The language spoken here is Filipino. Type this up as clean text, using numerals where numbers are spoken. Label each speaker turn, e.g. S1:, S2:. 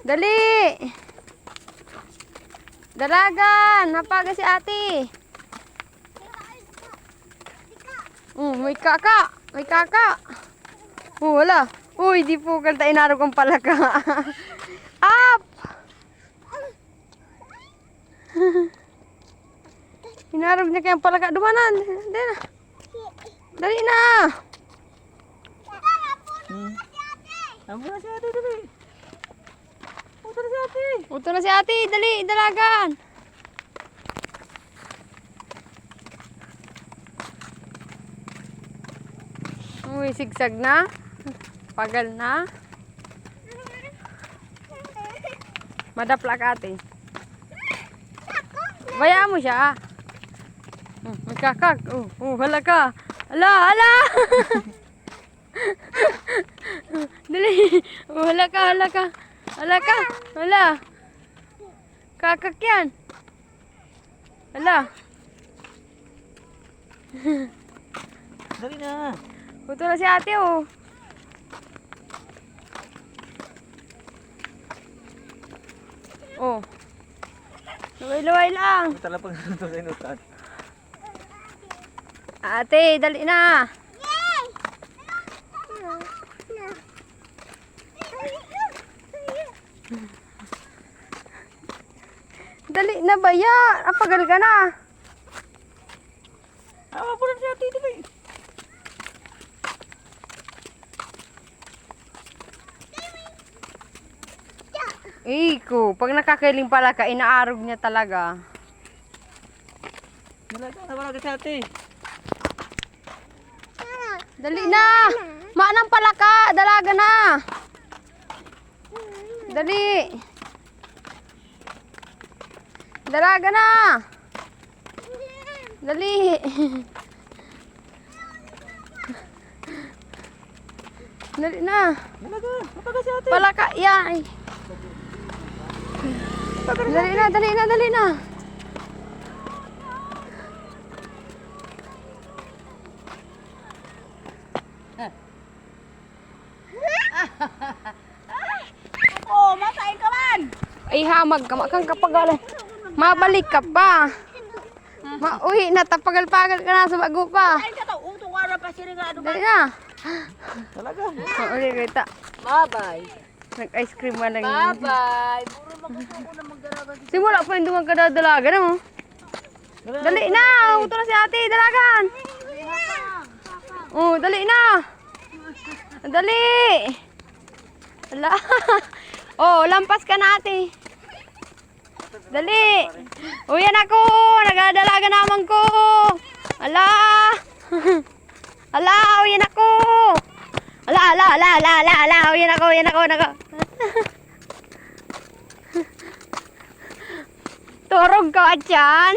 S1: Dali! Dalagan! Napaga si ate. May kaka! May kaka! Wala! Uy, di po kalta inarog ang palaka. Up! Inarog niya kayang palaka. Dumanan! Dali na! Dali na!
S2: Ampun na si ate, dali. Puto na si ate.
S1: Puto na si ate. Dali, dalagan. Uy, sigsag na. Pagal na. Madapla ka ate. Bayaan mo siya. May kakak. Hala ka. Hala, hala. Dali. Hala ka, hala ka. Hala ka. Hala. Kakak yan. Hala.
S2: Dali na.
S1: Puto na si ate oh. Oh. Luway-luway lang.
S2: Ito lang pag ito sa inutan.
S1: Ate, dali na. Dali na ba yan? Apagal ka na.
S2: Ampun na si ate, dali.
S1: Iko, pag nakakailing pala ka, inaarog niya talaga.
S2: Wala ka si ate.
S1: Dali na. Maanang pala ka, dalaga na. Dali. Dalaga na. Dali. Dali na.
S2: Napaga si ate.
S1: Pala ka, yan. Dali na, dali na, dali na.
S3: Oh, masain ka man.
S1: Ay, hamag ka, makang kapagalan. Mabalik ka pa. Mauwi na, tapagal-pagal ka na sa bago pa.
S3: Ay, ka to. Utong ara pa siringado ka.
S1: Dali na.
S2: Talaga.
S1: Mauwi kita.
S3: Bye-bye.
S1: Nag-ice cream man lang.
S3: Bye-bye. Puro magusto ko na magdaragan.
S1: Simula pa yung dumang kadadalaga na mo. Dali na. Uto na si ate. Dalagan. Oh, dali na. Dali. Ala. Oh, lampas ka na ate. Dali. Uyan ako. Nagadalaga naman ko. Ala. Ala, uyan ako. Ala, ala, ala, ala, ala, ala. Uyan ako, uyan ako. Turog ka dyan.